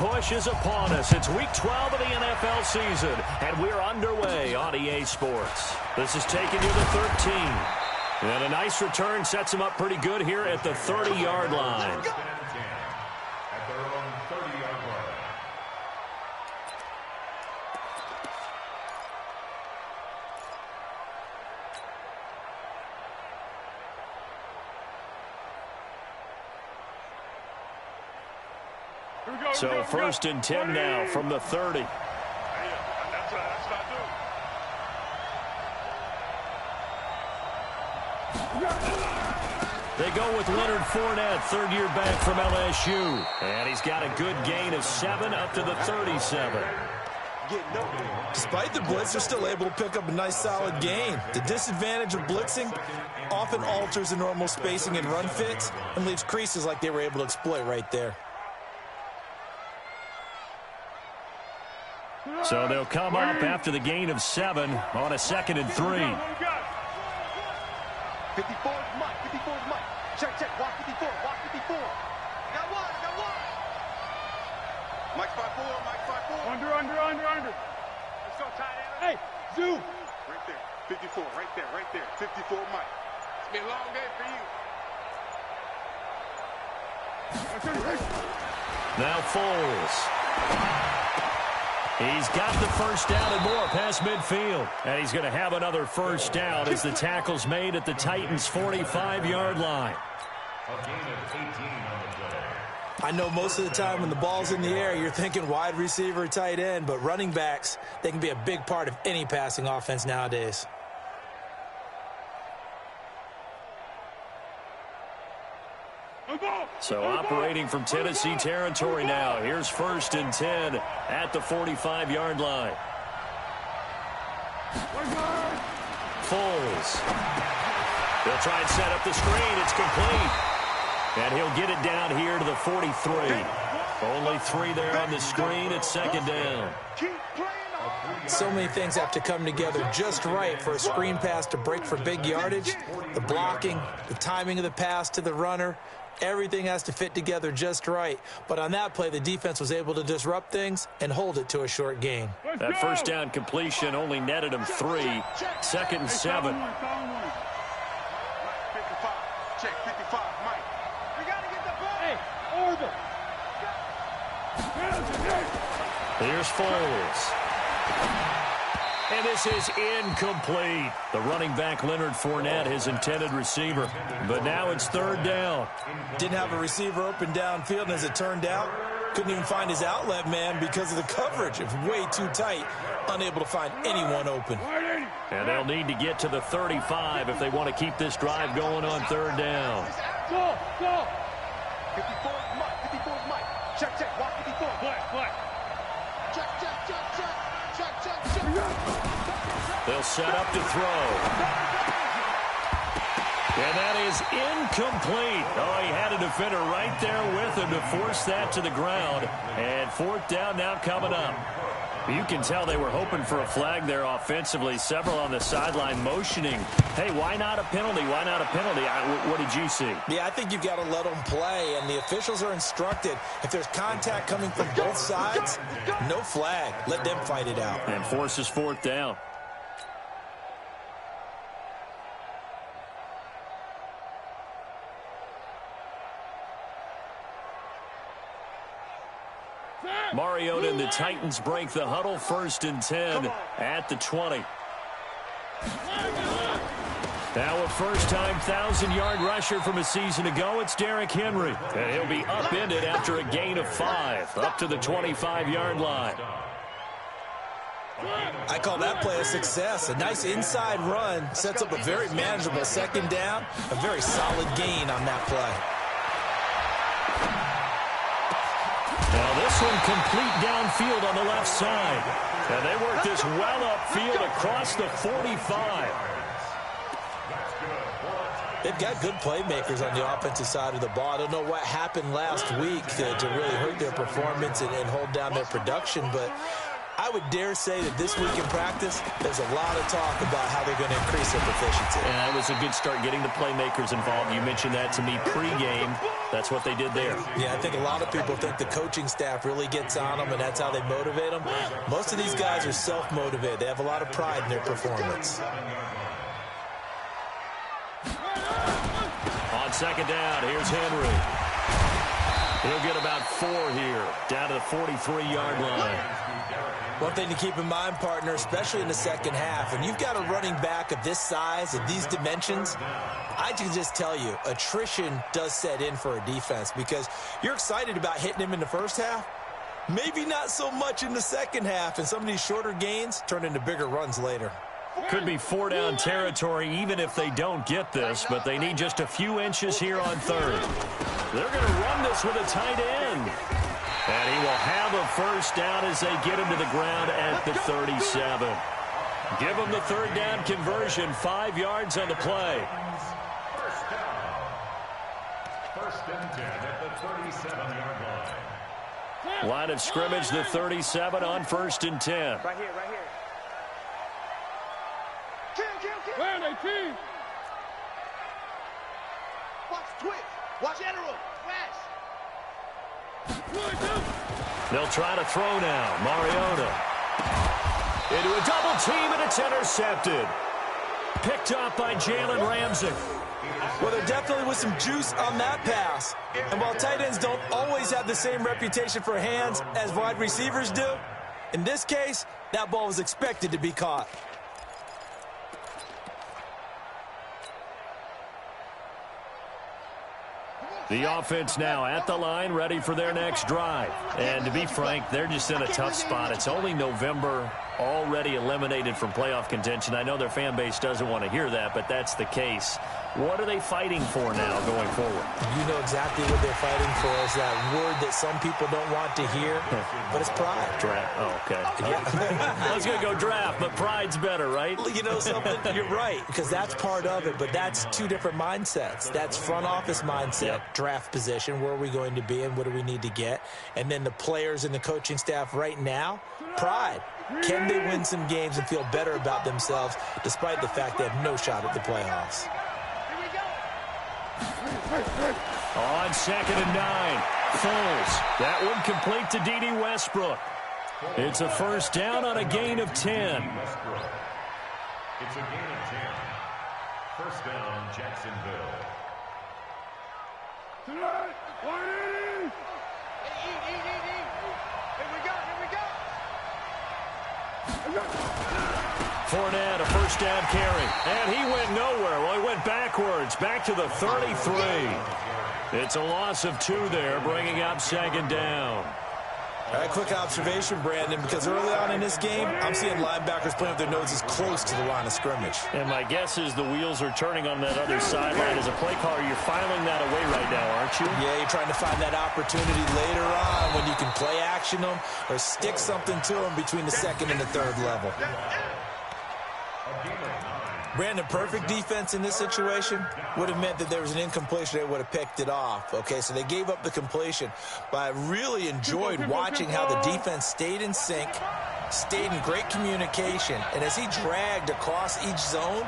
push is upon us. It's Week 12 of the NFL season, and we're underway on EA Sports. This is taking you to 13. And a nice return sets him up pretty good here at the 30-yard line. So 1st and 10 now from the 30. They go with Leonard Fournette, third-year back from LSU. And he's got a good gain of 7 up to the 37. Despite the blitz, they're still able to pick up a nice solid gain. The disadvantage of blitzing often alters the normal spacing and run fits and leaves creases like they were able to exploit right there. So they'll come up after the gain of 7 on a 2nd and 3. 54 is Mike. 54 is Mike. Check. Walk 54. Walk 54. Got one. Mike 5-4. Mike 5-4. Under. Let's go, tight end. Hey, zoom. Right there. 54. Right there. 54 Mike. It's been a long day for you. Now Foles. He's got the first down and more past midfield. And he's going to have another first down as the tackle's made at the Titans' 45-yard line. I know most of the time when the ball's in the air, you're thinking wide receiver, tight end, but running backs, they can be a big part of any passing offense nowadays. So operating from Tennessee territory now. Here's 1st and 10 at the 45-yard line. Foles. They'll try and set up the screen. It's complete. And he'll get it down here to the 43. Only 3 there on the screen. It's 2nd down. So many things have to come together just right for a screen pass to break for big yardage. The blocking, the timing of the pass to the runner, everything has to fit together just right. But on that play, the defense was able to disrupt things and hold it to a short gain. That first down completion only netted him 3. 2nd and 7. 55. Check 55, Mike. We got to get the ball. Hey, order. Here's Foles. And this is incomplete. The running back, Leonard Fournette, his intended receiver. But now it's 3rd down. Didn't have a receiver open downfield, and as it turned out, couldn't even find his outlet man because of the coverage. It was way too tight, unable to find anyone open. And they'll need to get to the 35 if they want to keep this drive going on 3rd down. Go. 54 is Mike. Check. Walk 54. Play. Check. They'll set up to throw. And that is incomplete. Oh, he had a defender right there with him to force that to the ground. And 4th down now coming up. You can tell they were hoping for a flag there offensively. Several on the sideline motioning. Hey, why not a penalty? What did you see? Yeah, I think you've got to let them play, and the officials are instructed. If there's contact coming from both sides, no flag. Let them fight it out. And forces 4th down. Mariota and the Titans break the huddle. 1st and 10 at the 20. Now a first-time 1,000-yard rusher from a season ago, it's Derrick Henry. And he'll be upended after a gain of 5 up to the 25-yard line. I call that play a success. A nice inside run sets up a very manageable 2nd down. A very solid gain on that play. Now this one complete downfield on the left side. And they work this well upfield across the 45. They've got good playmakers on the offensive side of the ball. I don't know what happened last week to really hurt their performance and hold down their production, but I would dare say that this week in practice, there's a lot of talk about how they're going to increase their proficiency. And that was a good start, getting the playmakers involved. You mentioned that to me pregame. That's what they did there. Yeah, I think a lot of people think the coaching staff really gets on them, and that's how they motivate them. Most of these guys are self-motivated. They have a lot of pride in their performance. On second down, here's Henry. He'll get about 4 here, down to the 43-yard line. One thing to keep in mind, partner, especially in the second half, when you've got a running back of this size, of these dimensions, I can just tell you, attrition does set in for a defense because you're excited about hitting him in the first half. Maybe not so much in the second half, and some of these shorter gains turn into bigger runs later. Could be 4-down territory even if they don't get this, but they need just a few inches here on third. They're going to run this with a tight end. And he will have a first down as they get him to the ground at the 37. Give him the third down conversion, 5 yards on the play. First and 10 at the 37-yard line. Line of scrimmage, the 37 on first and 10. Right here, right here. Kill. Where are they, team? Watch twitch. Watch general. Flash. They'll try to throw now. Mariota into a double team, and it's intercepted. Picked up by Jalen Ramsey. Well, there definitely was some juice on that pass. And while tight ends don't always have the same reputation for hands as wide receivers do, in this case, that ball was expected to be caught. The offense now at the line, ready for their next drive. And to be frank, they're just in a tough spot. It's only November, already eliminated from playoff contention. I know their fan base doesn't want to hear that, but that's the case. What are they fighting for now going forward? You know exactly what they're fighting for. Is that word that some people don't want to hear, but it's pride. Draft. Oh, okay. I was going to go draft, but pride's better, right? You know something? You're right, because that's part of it, but that's two different mindsets. That's front office mindset, draft position, where are we going to be and what do we need to get? And then the players and the coaching staff right now, pride. Can they win some games and feel better about themselves despite the fact they have no shot at the playoffs? On second and 9, Foles. That one complete to D.D. Westbrook. It's a first down on a gain of 10. It's a gain of 10. First down, Jacksonville. Tonight, 180. Here we go. Fournette, a first down carry. And he went nowhere. Well, he went backwards, back to the 33. It's a loss of 2 there, bringing up second down. All right, quick observation, Brandon, because early on in this game, I'm seeing linebackers playing with their noses close to the line of scrimmage. And my guess is the wheels are turning on that other sideline. As a play caller, you're filing that away right now, aren't you? Yeah, you're trying to find that opportunity later on when you can play action them or stick something to them between the second and the third level. Brandon, perfect defense in this situation would have meant that there was an incompletion. They would have picked it off. Okay, so they gave up the completion. But I really enjoyed watching how the defense stayed in sync, stayed in great communication. And as he dragged across each zone,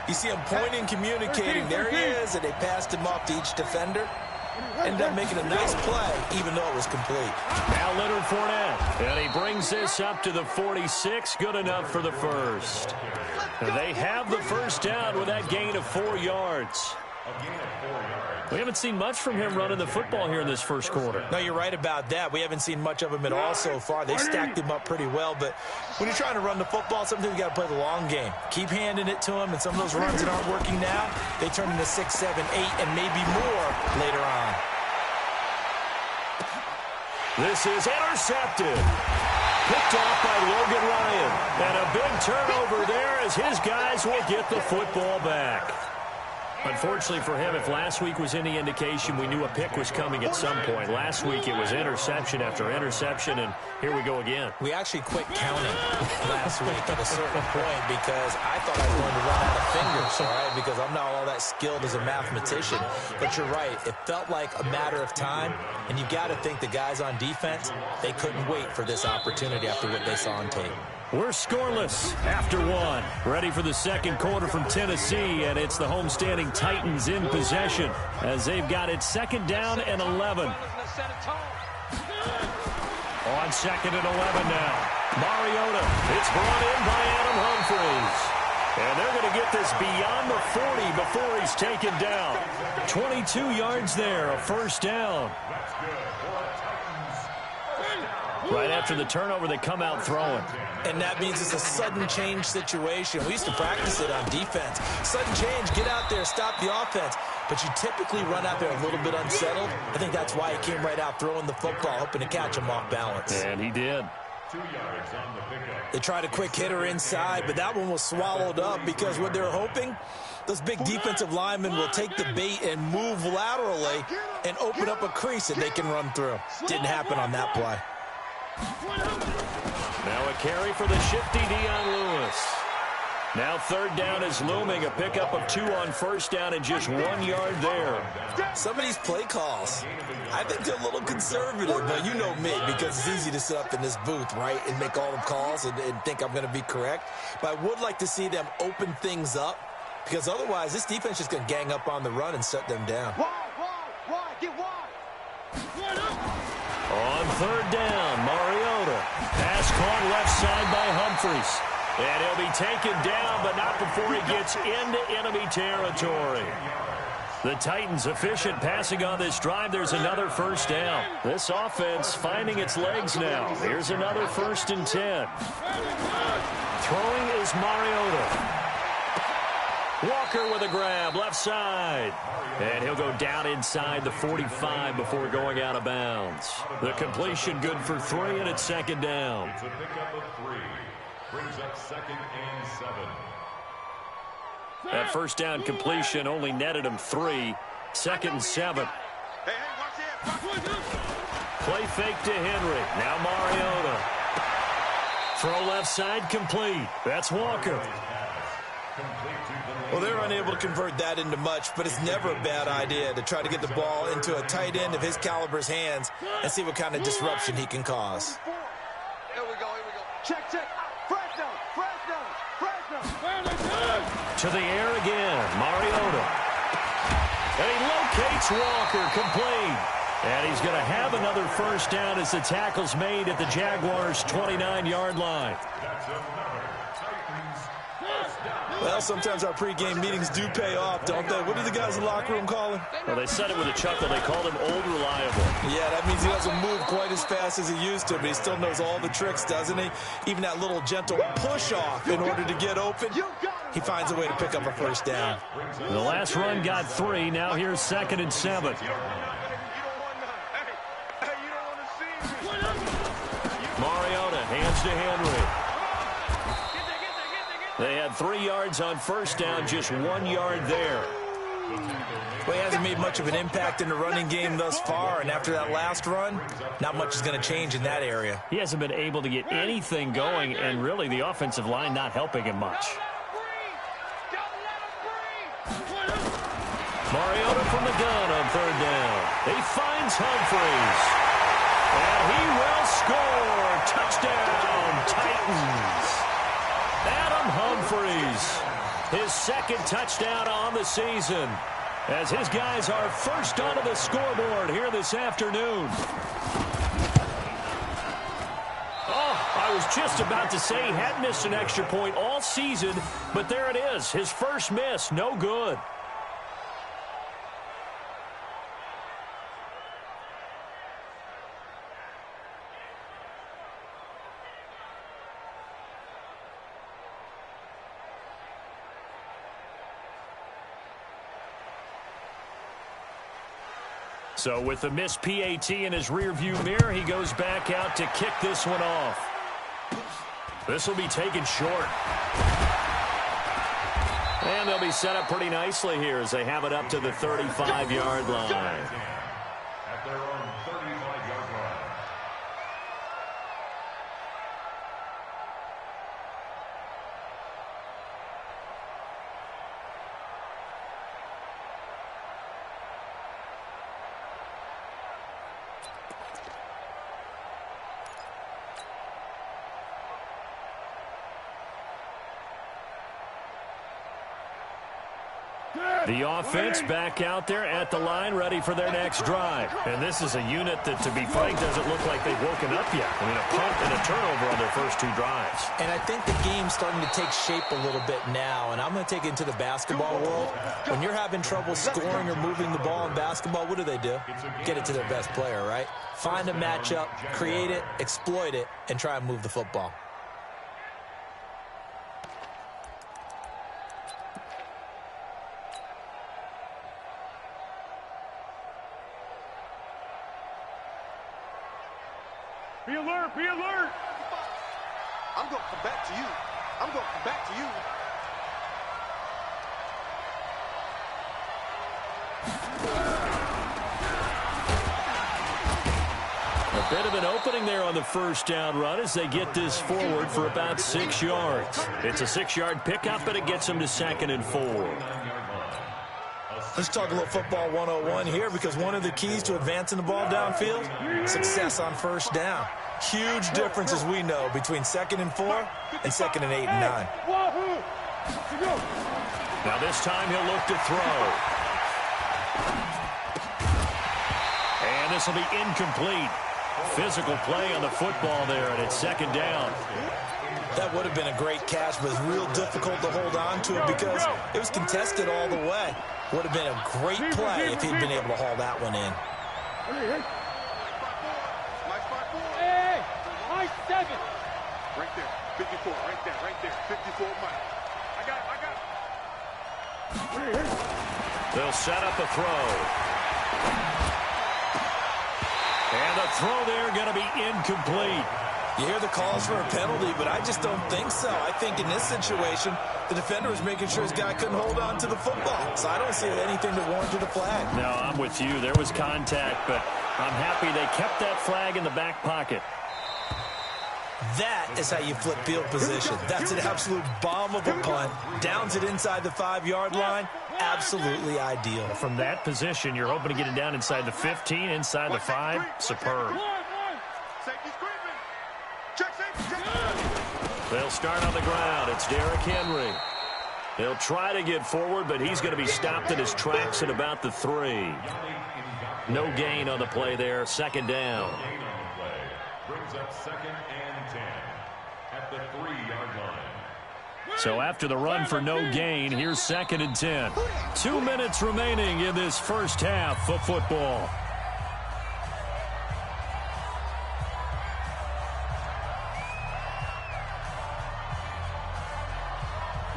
you see him pointing, communicating. There he is, and they passed him off to each defender. Ended up making a nice play, even though it was complete. Now Leonard Fournette, and he brings this up to the 46. Good enough for the first. They have the first down with that gain of 4 yards. We haven't seen much from him running the football here in this first quarter. No, you're right about that. We haven't seen much of him at all so far. They stacked him up pretty well, but when you're trying to run the football, sometimes you got to play the long game. Keep handing it to him, and some of those runs that aren't working now, they turn into 6, 7, 8, and maybe more later on. This is intercepted. Picked off by Logan Ryan. And a big turnover there as his guys will get the football back. Unfortunately for him, if last week was any indication, we knew a pick was coming at some point. Last week it was interception after interception, and here we go again. We actually quit counting last week at a certain point because I thought I was going to run out of fingers, all right, because I'm not all that skilled as a mathematician. But you're right. It felt like a matter of time, and you got to think the guys on defense, they couldn't wait for this opportunity after what they saw on tape. We're scoreless after one. Ready for the second quarter from Tennessee, and it's the homestanding Titans in possession as they've got it 2nd down and 11. On 2nd and 11 now. Mariota. It's brought in by Adam Humphries. And they're going to get this beyond the 40 before he's taken down. 22 yards there, a 1st down. Right after the turnover, they come out throwing. And that means it's a sudden change situation. We used to practice it on defense. Sudden change, get out there, stop the offense. But you typically run out there a little bit unsettled. I think that's why he came right out throwing the football, hoping to catch him off balance. And he did. 2 yards on the pickup. They tried a quick hitter inside, but that one was swallowed up because what they're hoping, those big defensive linemen will take the bait and move laterally and open up a crease that they can run through. Didn't happen on that play. Now a carry for the shifty Dion Lewis. Now 3rd down is looming. A pickup of 2 on 1st down and just 1 yard there. Some of these play calls, I think they're a little conservative, but you know me, because it's easy to sit up in this booth, right, and make all the calls and think I'm going to be correct. But I would like to see them open things up, because otherwise this defense is just going to gang up on the run and shut them down. Wide, get wide. On 3rd down, Mariota. Pass caught left side by Humphries. And he'll be taken down, but not before he gets into enemy territory. The Titans efficient passing on this drive. There's another 1st down. This offense finding its legs now. Here's another 1st and 10. Throwing is Mariota. Walker with a grab, left side. And he'll go down inside the 45 before going out of bounds. The completion good for 3, and it's 2nd down. It's a pickup of 3. Brings up 2nd and 7. That 1st down completion only netted him 3. 2nd and 7. Hey, watch it. Play fake to Henry. Now Mariota. Throw left side complete. That's Walker. Well, they're unable to convert that into much, but it's never a bad idea to try to get the ball into a tight end of his caliber's hands and see what kind of disruption he can cause. Here we go. Check. Fresno. To the air again. Mariota. And he locates Walker complete. And he's going to have another 1st down as the tackle's made at the Jaguars' 29-yard line. Well, sometimes our pregame meetings do pay off, don't they? What do the guys in the locker room call him? Well, they said it with a chuckle. They called him Old Reliable. Yeah, that means he doesn't move quite as fast as he used to, but he still knows all the tricks, doesn't he? Even that little gentle push-off in order to get open, he finds a way to pick up a 1st down. The last run got 3. Now here's 2nd and 7. Mariota hands to Henry. They had 3 yards on 1st down, just 1 yard there. Well, he hasn't made much of an impact in the running game thus far, and after that last run, not much is going to change in that area. He hasn't been able to get anything going, and really the offensive line not helping him much. Mariota from the gun on 3rd down. He finds Humphries. And he will score. Touchdown, Titans. Adam Humphries, his 2nd touchdown on the season, as his guys are first onto the scoreboard here this afternoon. Oh, I was just about to say he hadn't missed an extra point all season, but there it is, his first miss, no good. So with the missed PAT in his rearview mirror, he goes back out to kick this one off. This will be taken short. And they'll be set up pretty nicely here as they have it up to the 35-yard line. At their own 35-yard line. The offense back out there at the line, ready for their next drive. And this is a unit that, to be frank, doesn't look like they've woken up yet. I mean, a punt and a turnover on their first 2 drives. And I think the game's starting to take shape a little bit now, and I'm going to take it into the basketball world. When you're having trouble scoring or moving the ball in basketball, what do? Get it to their best player, right? Find a matchup, create it, exploit it, and try and move the football. Be alert, be alert. I'm going to come back to you. I'm going to come back to you. A bit of an opening there on the first down run as they get this forward for about 6 yards. It's a 6-yard pickup, but it gets them to 2nd and 4. Let's talk a little football 101 here, because one of the keys to advancing the ball downfield, success on first down. Huge difference, as we know, between 2nd and 4 and 2nd and 8 and 9. Now this time he'll look to throw. And this will be incomplete. Physical play on the football there, and it's 2nd down. That would have been a great catch, but it's real difficult to hold on to it because it was contested all the way. Would have been a great play if he'd been able to haul that one in. Hey, my 7. Right there, 54, right there, 54 Mike. I got it. They'll set up a throw. And the throw there going to be incomplete. You hear the calls for a penalty, but I just don't think so. I think in this situation, the defender was making sure his guy couldn't hold on to the football. So I don't see anything that warranted a flag. No, I'm with you. There was contact, but I'm happy they kept that flag in the back pocket. That is how you flip field position. That's an absolute bomb of a punt. Downs it inside the 5-yard line. Absolutely ideal. From that position, you're hoping to get it down inside the 15, inside the 5. Superb. They'll start on the ground. It's Derrick Henry. They'll try to get forward, but he's going to be stopped in his tracks at about the 3. No gain on the play there. 2nd down. Brings up 2nd and 10 at the 3-yard line. So after the run for no gain, here's 2nd and 10. 2 minutes remaining in this first half of football.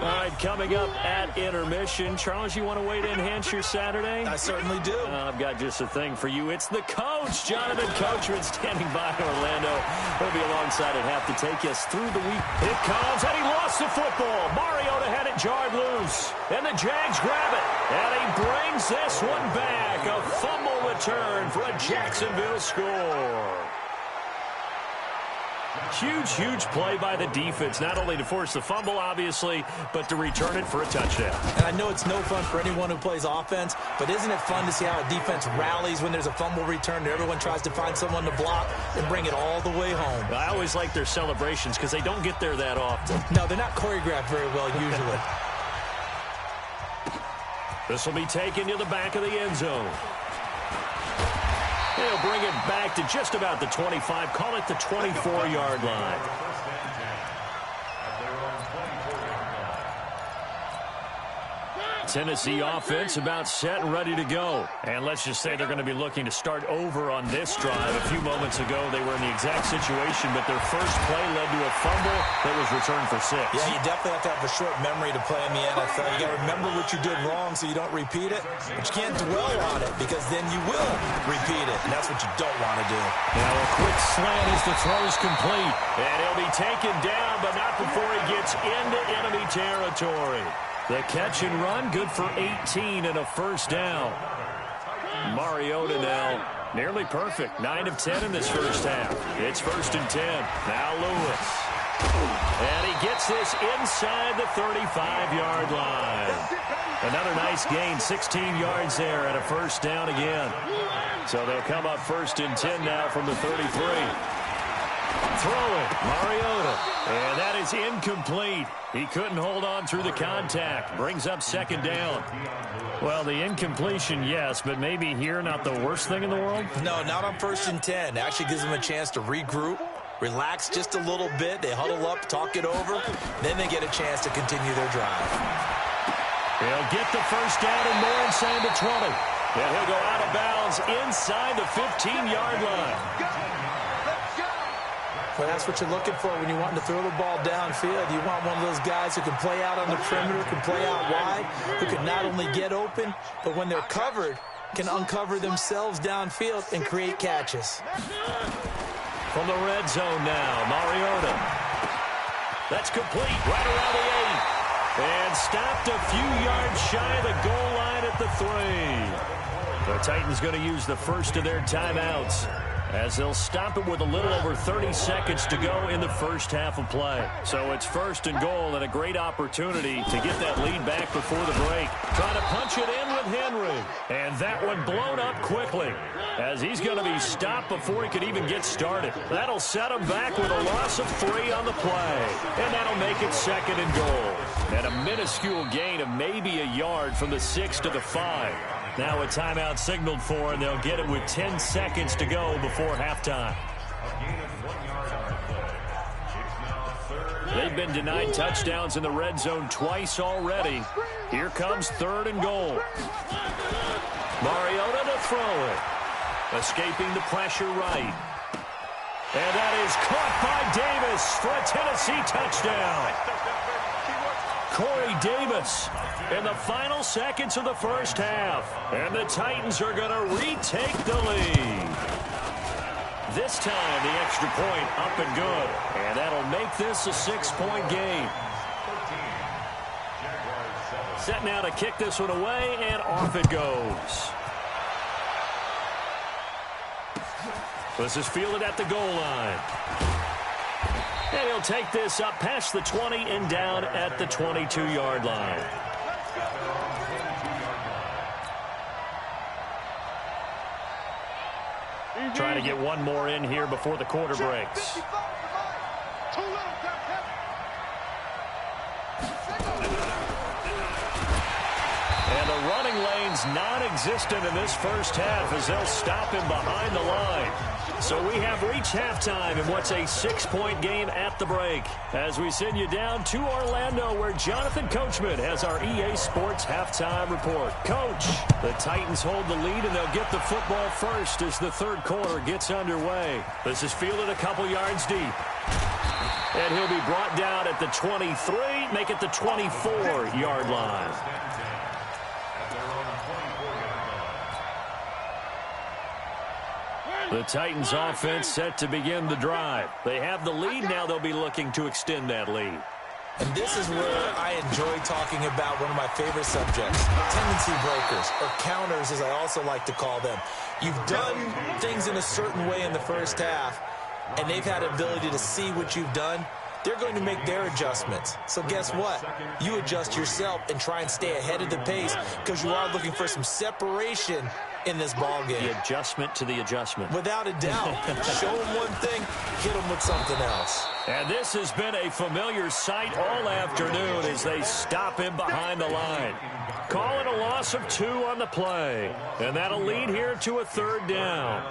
All right, coming up at intermission. Charles, you want to wait to enhance your Saturday? I certainly do. I've got just a thing for you. It's the coach, Jonathan Coachman, standing by Orlando. He'll be alongside at half to take us through the week. It comes, and he lost the football. Mariota had it jarred loose, and the Jags grab it. And he brings this one back. A fumble return for a Jacksonville score. Huge play by the defense, not only to force the fumble, obviously, but to return it for a touchdown. And I know it's no fun for anyone who plays offense, but isn't it fun to see how a defense rallies when there's a fumble return and everyone tries to find someone to block and bring it all the way home? I always like their celebrations because they don't get there that often. No, they're not choreographed very well usually. This will be taken to the back of the end zone. They'll bring it back to just about the 25, call it the 24-yard line. Tennessee offense about set and ready to go. And let's just say they're going to be looking to start over on this drive. A few moments ago, they were in the exact situation, but their first play led to a fumble that was returned for 6. Yeah, you definitely have to have a short memory to play in the NFL. You got to remember what you did wrong so you don't repeat it, but you can't dwell on it because then you will repeat it, and that's what you don't want to do. Now a quick slant as the throw's complete, and he'll be taken down, but not before he gets into enemy territory. The catch and run, good for 18 and a first down. Mariota now nearly perfect. 9 of 10 in this first half. It's 1st and 10. Now Lewis. And he gets this inside the 35-yard line. Another nice gain, 16 yards there and a first down again. So they'll come up 1st and 10 now from the 33. Throw it, Mariota. And that is incomplete. He couldn't hold on through the contact. Brings up 2nd down. Well, the incompletion, yes, but maybe here not the worst thing in the world? No, not on 1st and 10. Actually gives them a chance to regroup, relax just a little bit. They huddle up, talk it over. Then they get a chance to continue their drive. He'll get the first down and more inside the 20. And he'll go out of bounds inside the 15-yard line. Well, that's what you're looking for when you want to throw the ball downfield. You want one of those guys who can play out on the perimeter, can play out wide, who can not only get open, but when they're covered, can uncover themselves downfield and create catches. From the red zone now, Mariota. That's complete right around the 8. And stopped a few yards shy of the goal line at the 3. The Titans going to use the first of their timeouts, as they'll stop it with a little over 30 seconds to go in the first half of play. So it's 1st and goal and a great opportunity to get that lead back before the break. Trying to punch it in with Henry. And that one blown up quickly, as he's going to be stopped before he could even get started. That'll set him back with a loss of 3 on the play. And that'll make it 2nd and goal. And a minuscule gain of maybe a yard from the 6 to the 5. Now a timeout signaled for, and they'll get it with 10 seconds to go before halftime. They've been denied touchdowns in the red zone twice already. Here comes 3rd and goal. Mariota to throw it. Escaping the pressure right. And that is caught by Davis for a Tennessee touchdown. Corey Davis in the final seconds of the first half. And the Titans are going to retake the lead. This time, the extra point up and good. And that'll make this a 6-point game. Set now to kick this one away, and off it goes. This is fielded at the goal line. And he'll take this up past the 20 and down at the 22-yard line. Trying to get one more in here before the quarter breaks. And the running lane's non-existent in this first half, as they'll stop him behind the line. So we have reached halftime in what's a 6-point game at the break, as we send you down to Orlando, where Jonathan Coachman has our EA Sports halftime report. Coach, the Titans hold the lead, and they'll get the football first as the third quarter gets underway. This is fielded a couple yards deep. And he'll be brought down at the 23, make it the 24-yard line. The Titans offense set to begin the drive. They have the lead. Now they'll be looking to extend that lead. And this is where I enjoy talking about one of my favorite subjects, tendency breakers, or counters as I also like to call them. You've done things in a certain way in the first half, and they've had the ability to see what you've done. They're going to make their adjustments. So guess what? You adjust yourself and try and stay ahead of the pace, because you are looking for some separation in this ball game. The adjustment to the adjustment. Without a doubt. Show them one thing, hit them with something else. And this has been a familiar sight all afternoon as they stop him behind the line. Call it a loss of 2 on the play. And that'll lead here to a 3rd down.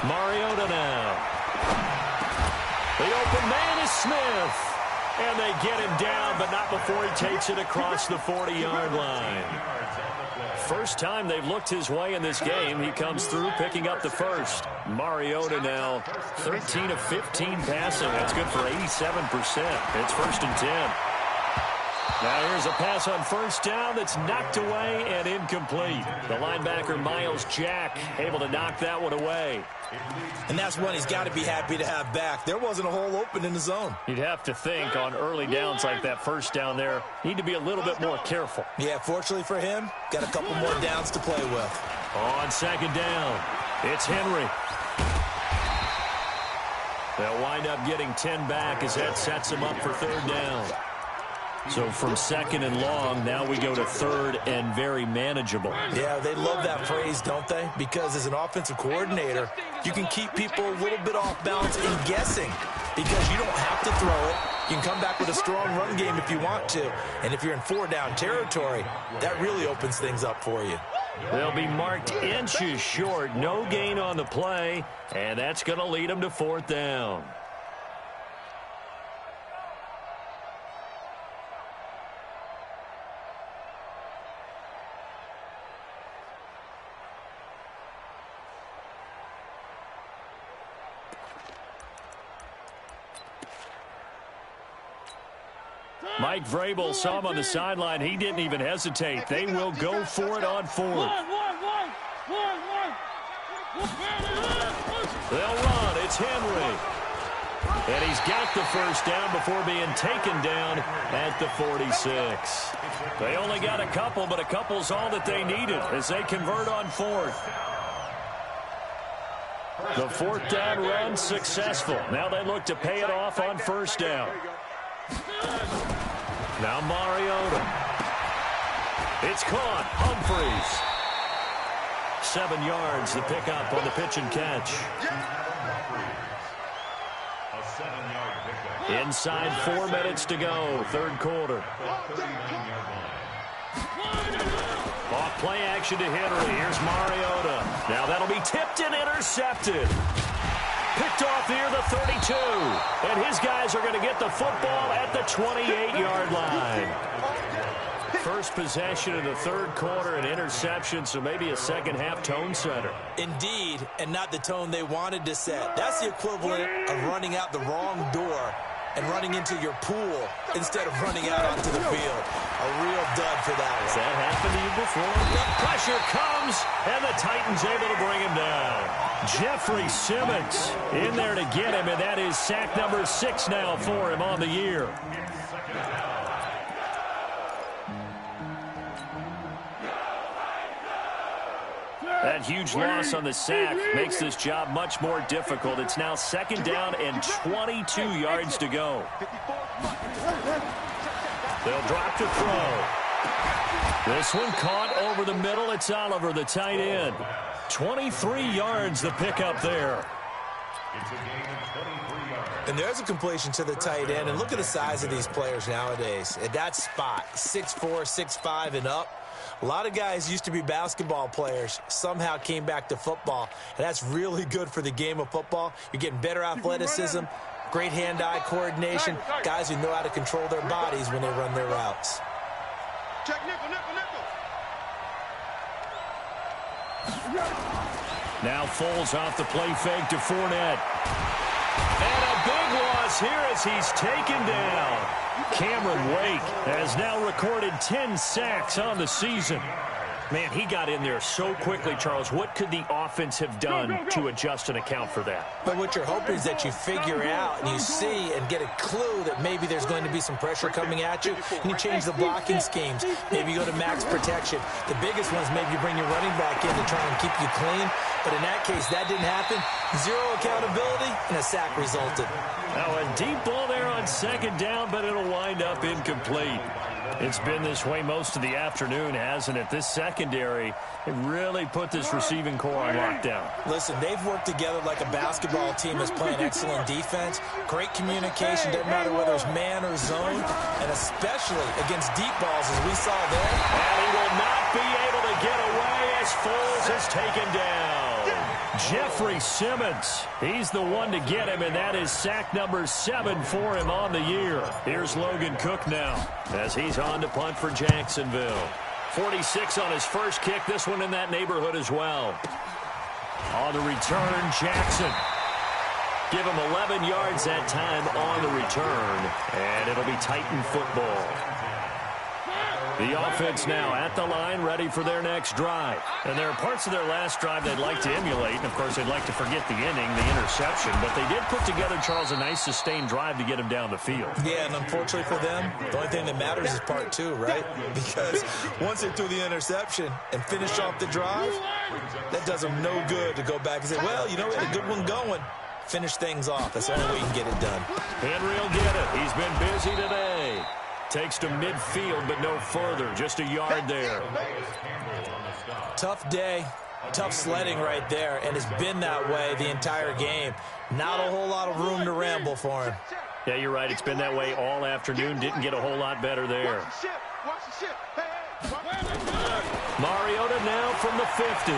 Mariota now. The open man is Smith. And they get him down, but not before he takes it across the 40-yard line. First time they've looked his way in this game. He comes through picking up the first. Mariota now 13 of 15 passing. That's good for 87%. It's 1st and 10. Now here's a pass on first down that's knocked away and incomplete. The linebacker, Miles Jack, able to knock that one away. And that's one he's got to be happy to have back. There wasn't a hole open in the zone. You'd have to think on early downs like that first down there, need to be a little bit more careful. Yeah, fortunately for him, got a couple more downs to play with. On second down, it's Henry. They'll wind up getting 10 back as that sets them up for third down. So from second and long, now we go to third and very manageable. Yeah, they love that phrase, don't they? Because as an offensive coordinator, you can keep people a little bit off balance in guessing because you don't have to throw it. You can come back with a strong run game if you want to. And if you're in 4-down territory, that really opens things up for you. They'll be marked inches short. No gain on the play, and that's going to lead them to fourth down. Mike Vrabel saw him on the sideline. He didn't even hesitate. They will go for it on fourth. They'll run. It's Henry. And he's got the first down before being taken down at the 46. They only got a couple, but a couple's all that they needed as they convert on fourth. The fourth down run successful. Now they look to pay it off on first down. Now Mariota. It's caught. Humphreys. 7 yards, the pickup on the pitch and catch. A 7-yard pickup. Inside 4 minutes to go, third quarter. Off play action to Henry. Here's Mariota. Now that'll be tipped and intercepted. Picked off near the 32. And his guys are going to get the football at the 28-yard line. First possession of the third quarter, an interception, so maybe a second-half tone setter. Indeed, and not the tone they wanted to set. That's the equivalent of running out the wrong door and running into your pool instead of running out onto the field. A real dud for that one. Has that happened to you before? The pressure comes, and the Titans able to bring him down. Jeffrey Simmons in there to get him, and that is sack number 6 now for him on the year. That huge loss on the sack makes this job much more difficult. It's now second down and 22 yards to go. They'll drop to throw. This one caught over the middle. It's Oliver, the tight end. 23 yards, the pickup there. It's a gain of 23 yards. And there's a completion to the tight end. And look at the size of these players nowadays. At that spot, 6'4", 6'5", and up. A lot of guys used to be basketball players, somehow came back to football, and that's really good for the game of football. You're getting better athleticism, great hand-eye coordination, guys who know how to control their bodies when they run their routes. Check nickel, nickel, nickel. Now Foles off the play fake to Fournette. And a big loss here as he's taken down. Cameron Wake has now recorded 10 sacks on the season. Man, he got in there so quickly, Charles. What could the offense have done to adjust and account for that? But what you're hoping is that you figure out and you see and get a clue that maybe there's going to be some pressure coming at you, and you change the blocking schemes. Maybe you go to max protection. The biggest one is maybe you bring your running back in to try and keep you clean. But in that case, that didn't happen. Zero accountability, and a sack resulted. Now a deep ball there on second down, but it'll wind up incomplete. It's been this way most of the afternoon, hasn't it? This secondary, it really put this receiving core on lockdown. Listen, they've worked together like a basketball team that's playing excellent defense. Great communication, doesn't matter whether it's man or zone, and especially against deep balls as we saw there. And he will not be able to get away as Foles is taken down. Jeffrey Simmons, he's the one to get him, and that is sack number 7 for him on the year. Here's Logan Cook now as he's on to punt for Jacksonville. 46 on his first kick, this one in that neighborhood as well. On the return, Jackson. Give him 11 yards that time on the return, and it'll be Titan football. The offense now at the line, ready for their next drive. And there are parts of their last drive they'd like to emulate. And, of course, they'd like to forget the inning, the interception. But they did put together, Charles, a nice sustained drive to get him down the field. Yeah, and unfortunately for them, the only thing that matters is part two, right? Because once they threw the interception and finished off the drive, that does them no good to go back and say, well, you know, we had a good one going. Finish things off. That's the only way you can get it done. Henry will get it. He's been busy today. Takes to midfield, but no further. Just a yard there. Tough day, tough sledding right there, and it's been that way the entire game. Not a whole lot of room to ramble for him. Yeah, you're right. It's been that way all afternoon. Didn't get a whole lot better there. Mariota now from the 50.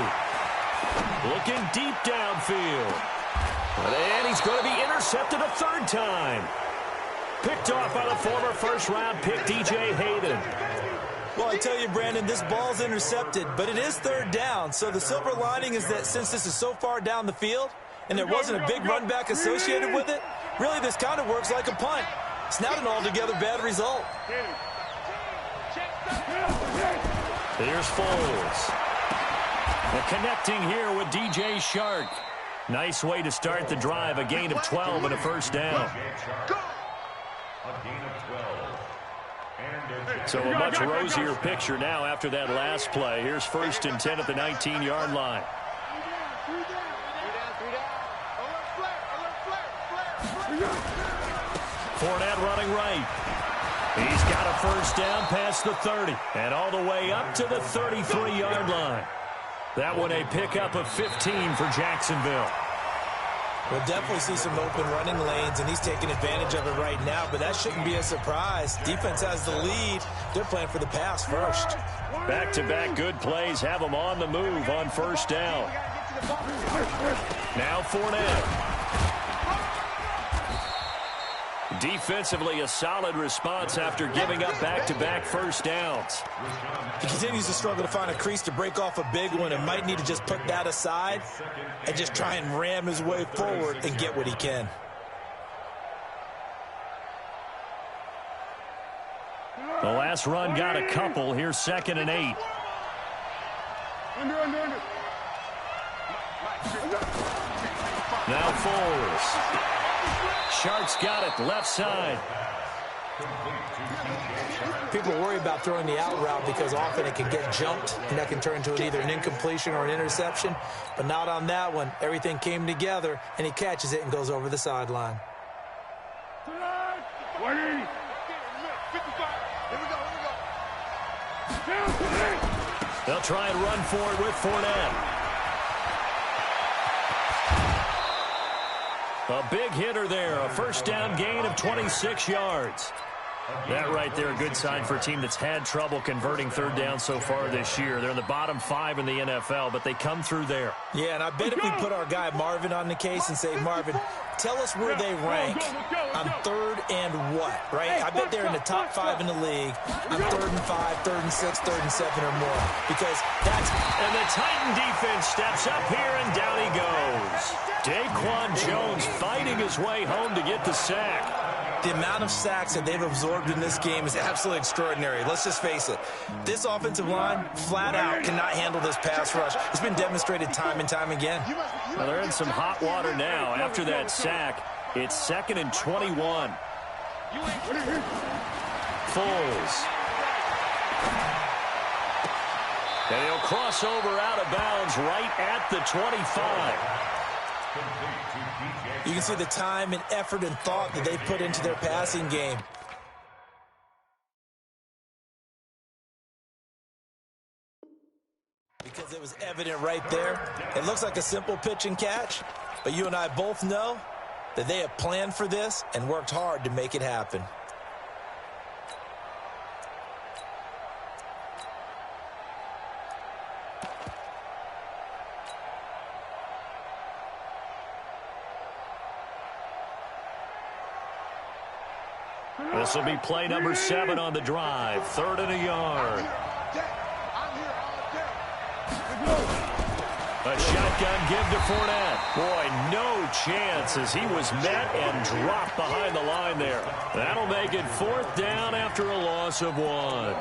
Looking deep downfield. And he's going to be intercepted a third time. Picked off by the former first-round pick, D.J. Hayden. Well, I tell you, Brandon, this ball's intercepted, but it is third down. So the silver lining is that since this is so far down the field and there wasn't a big run back associated with it, really this kind of works like a punt. It's not an altogether bad result. Here's Foles. And connecting here with D.J. Shark. Nice way to start the drive. A gain of 12 and a first down. So a much rosier picture now after that last play. Here's 1st and 10 at the 19-yard line. Fournette running right. He's got a first down past the 30 and all the way up to the 33-yard line. That one a pickup of 15 for Jacksonville. We'll definitely see some open running lanes, and he's taking advantage of it right now, but that shouldn't be a surprise. Defense has the lead. They're playing for the pass first. Back-to-back good plays have them on the move on first down. Now Fournette. Defensively, a solid response after giving up back-to-back first downs. He continues to struggle to find a crease to break off a big one and might need to just put that aside and just try and ram his way forward and get what he can. The last run got a couple. Here's 2nd and 8. Now Foles. Shark's got it, left side. People worry about throwing the out route because often it can get jumped, and that can turn into either an incompletion or an interception. But not on that one. Everything came together, and he catches it and goes over the sideline. They'll try and run for it with Fournette. A big hitter there, a first down gain of 26 yards. That right there, a good sign for a team that's had trouble converting third down so far this year. They're in the bottom 5 in the NFL, but they come through there. Yeah, and I bet if we put our guy Marvin on the case and say, Marvin, tell us where they rank on 3rd and what, right? I bet they're in the top 5 in the league on 3rd and 5, 3rd and 6, 3rd and 7 or more. Because that's... And the Titan defense steps up here, and down he goes. Daquan Jones fighting his way home to get the sack. The amount of sacks that they've absorbed in this game is absolutely extraordinary. Let's just face it. This offensive line, flat out, cannot handle this pass rush. It's been demonstrated time and time again. Well, they're in some hot water now. After that sack, it's 2nd and 21. Foles. And he'll cross over out of bounds right at the 25. You can see the time and effort and thought that they put into their passing game. Because it was evident right there. It looks like a simple pitch and catch, but you and I both know that they have planned for this and worked hard to make it happen. This will be play number 7 on the drive. 3rd and a yard. A shotgun give to Fournette. Boy, no chance as he was met and dropped behind the line there. That'll make it 4th down after a loss of 1.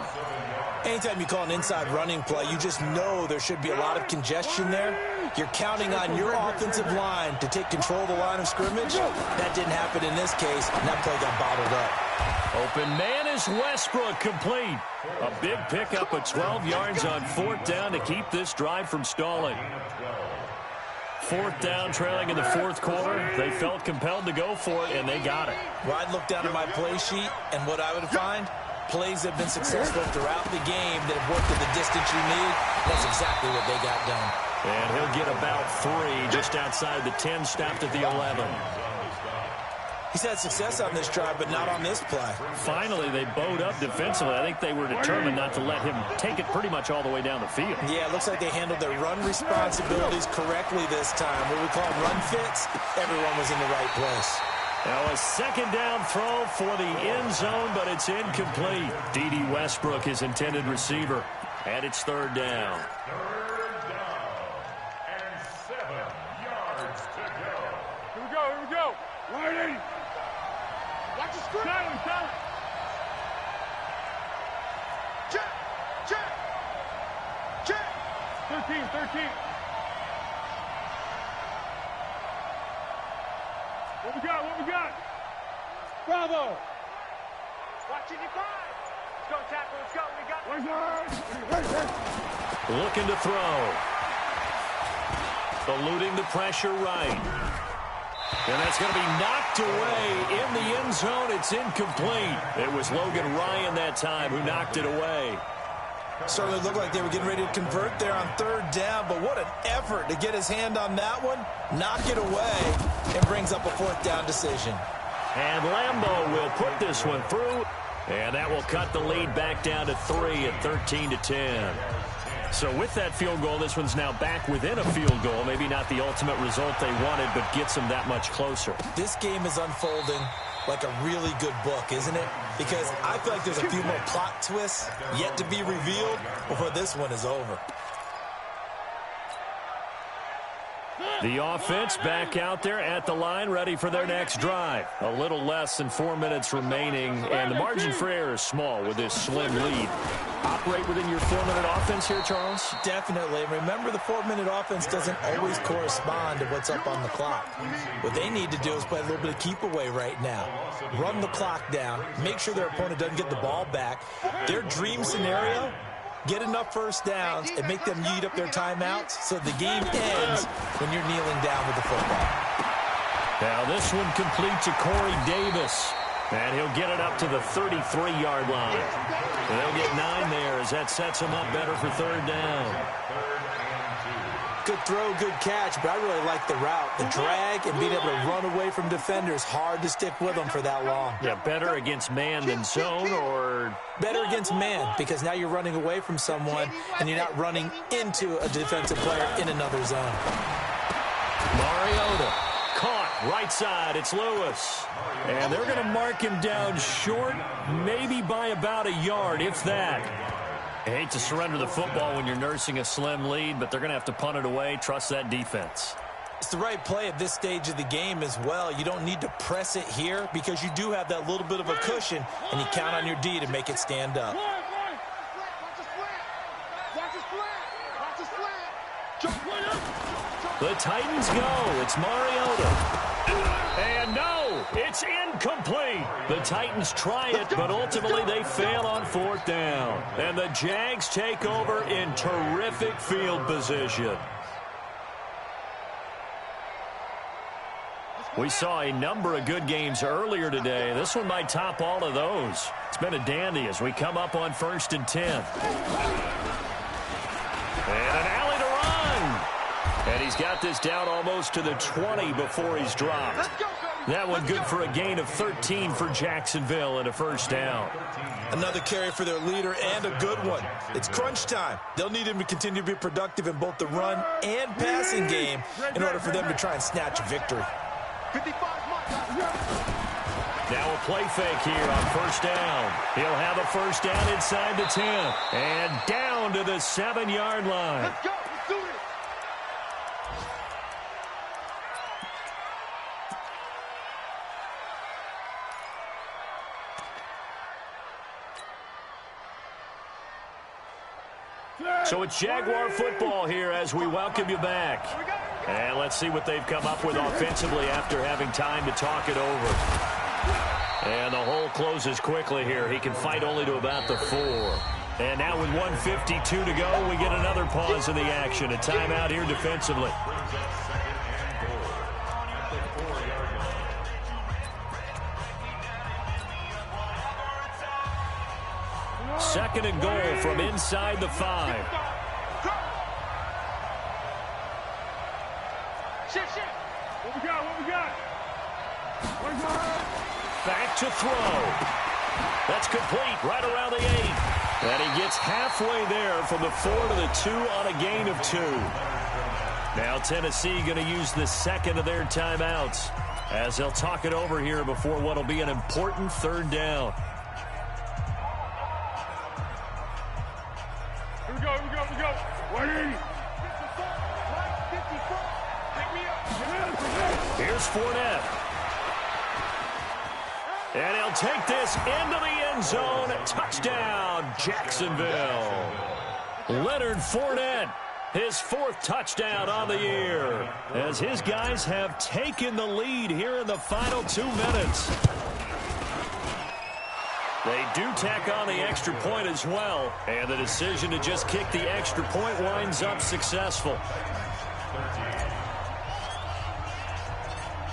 Anytime you call an inside running play, you just know there should be a lot of congestion there. You're counting on your offensive line to take control of the line of scrimmage. That didn't happen in this case, and that play got bottled up. Open man is Westbrook, complete. A big pickup of 12 yards on 4th down to keep this drive from stalling. 4th down, trailing in the 4th quarter. They felt compelled to go for it, and they got it. Well, I'd look down at my play sheet, and what I would find, plays have been successful throughout the game that have worked at the distance you need. That's exactly what they got done. And he'll get about 3 just outside the 10, stopped at the 11. He's had success on this drive, but not on this play. Finally, they bowed up defensively. I think they were determined not to let him take it pretty much all the way down the field. Yeah, it looks like they handled their run responsibilities correctly this time. What we call run fits, everyone was in the right place. Now a 2nd down throw for the end zone, but it's incomplete. D.D. Westbrook, his intended receiver. And it's 3rd down. 3rd down and 7 yards to go. Here we go. Wide 80. Watch the screen. Silent. Check. 13. What we got? Bravo. Watch it, you guys. Let's go, tackle. Let's go. We got it. Looking to throw. Eluding the pressure right. And that's going to be knocked away in the end zone. It's incomplete. It was Logan Ryan that time who knocked it away. Certainly looked like they were getting ready to convert there on 3rd down, but what an effort to get his hand on that one, knock it away, and brings up a 4th down decision. And Lambeau will put this one through, and that will cut the lead back down to 3 at 13-10. So with that field goal, this one's now back within a field goal. Maybe not the ultimate result they wanted, but gets them that much closer. This game is unfolding like a really good book, isn't it? Because I feel like there's a few more plot twists yet to be revealed before this one is over. The offense back out there at the line, ready for their next drive. A little less than 4 minutes remaining, and the margin for error is small with this slim lead. Operate within your 4-minute offense here, Charles? Definitely. Remember, the 4-minute offense doesn't always correspond to what's up on the clock. What they need to do is play a little bit of keep away right now. Run the clock down. Make sure their opponent doesn't get the ball back. Their dream scenario, get enough first downs and make them eat up their timeouts so the game ends when you're kneeling down with the football. Now this one complete to Corey Davis. And he'll get it up to the 33-yard line. And they'll get 9 there as that sets him up better for 3rd down. Good throw, good catch, but I really like the route. The drag and being able to run away from defenders, hard to stick with them for that long. Yeah, better against man than zone, or? Better against man, because now you're running away from someone and you're not running into a defensive player in another zone. Mariota caught right side. It's Lewis. And they're going to mark him down short, maybe by about a yard, if that. I hate to surrender the football when you're nursing a slim lead, but they're going to have to punt it away. Trust that defense. It's the right play at this stage of the game as well. You don't need to press it here because you do have that little bit of a cushion, and you count on your D to make it stand up. The Titans go. It's Mariota. And no, it's incomplete. The Titans try it, but ultimately they fail on 4th down. And the Jags take over in terrific field position. We saw a number of good games earlier today. This one might top all of those. It's been a dandy as we come up on 1st and 10. And an alley to run. And he's got this down almost to the 20 before he's dropped. That one good for a gain of 13 for Jacksonville and a 1st down. Another carry for their leader and a good one. It's crunch time. They'll need him to continue to be productive in both the run and passing game in order for them to try and snatch a victory. Now a play fake here on 1st down. He'll have a 1st down inside the 10. And down to the 7-yard line. Let's go. Let's do this. So it's Jaguar football here as we welcome you back. And let's see what they've come up with offensively after having time to talk it over. And the hole closes quickly here. He can fight only to about the 4. And now with 1:52 to go, we get another pause in the action. A timeout here defensively. Second and goal from inside the 5. What we got? Back to throw. That's complete right around the 8. And he gets halfway there from the 4 to the 2 on a gain of 2. Now Tennessee going to use the second of their timeouts as they'll talk it over here before what will be an important 3rd down. Here we go. 180. Here's Fournette. And he'll take this into the end zone. Touchdown, Jacksonville. Leonard Fournette, his 4th touchdown on the year, as his guys have taken the lead here in the final 2 minutes. They do tack on the extra point as well, and the decision to just kick the extra point winds up successful.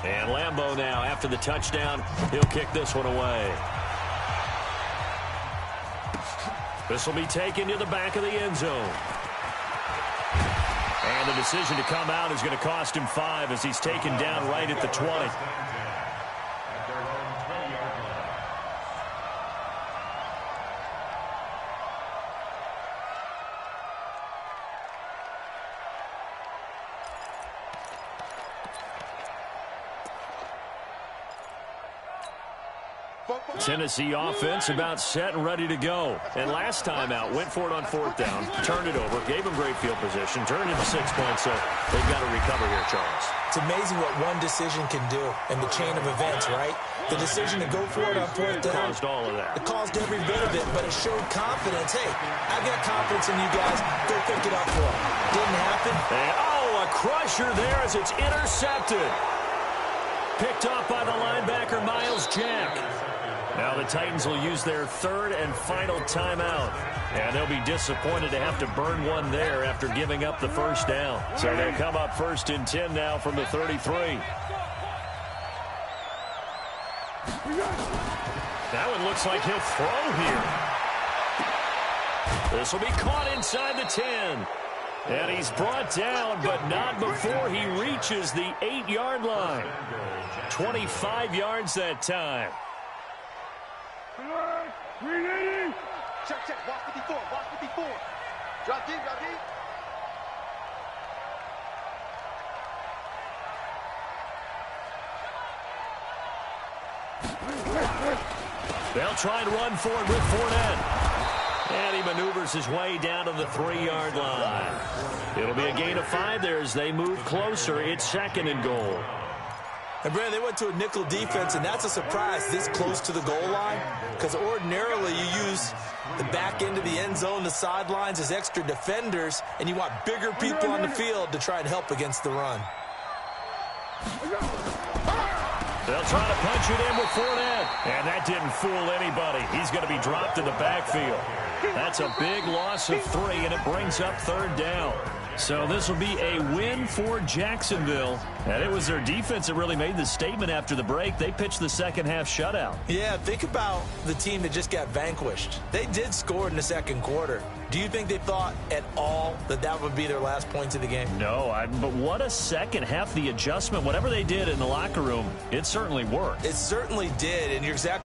And Lambeau now, after the touchdown, he'll kick this one away. This will be taken to the back of the end zone. And the decision to come out is going to cost him 5 as he's taken down right at the 20. Tennessee offense about set and ready to go. And last time out, went for it on 4th down, turned it over, gave them great field position, turned into 6 points, so they've got to recover here, Charles. It's amazing what one decision can do in the chain of events, right? The decision to go for it on 4th down. Caused all of that. It caused every bit of it, but it showed confidence. Hey, I got confidence in you guys. Go pick it up for them. Didn't happen. And, a crusher there as it's intercepted. Picked off by the linebacker, Miles Jack. Now the Titans will use their 3rd and final timeout. And they'll be disappointed to have to burn one there after giving up the 1st down. So they'll come up 1st and 10 now from the 33. That one looks like he'll throw here. This will be caught inside the 10. And he's brought down, but not before he reaches the 8-yard line. 25 yards that time. 380. Check. Walk 54. Drop deep. They'll try and run for it with Fournette. And he maneuvers his way down to the 3-yard line. It'll be a gain of 5 there as they move closer. It's 2nd and goal. And, Brandon, they went to a nickel defense, and that's a surprise this close to the goal line, because ordinarily you use the back end of the end zone, the sidelines as extra defenders, and you want bigger people on the field to try and help against the run. They'll try to punch it in with Fournette. And that didn't fool anybody. He's going to be dropped in the backfield. That's a big loss of 3, and it brings up 3rd down. So this will be a win for Jacksonville. And it was their defense that really made the statement after the break. They pitched the second-half shutout. Yeah, think about the team that just got vanquished. They did score in the 2nd quarter. Do you think they thought at all that that would be their last points of the game? No, but what a second half. The adjustment, whatever they did in the locker room, it certainly worked. It certainly did, and you're exactly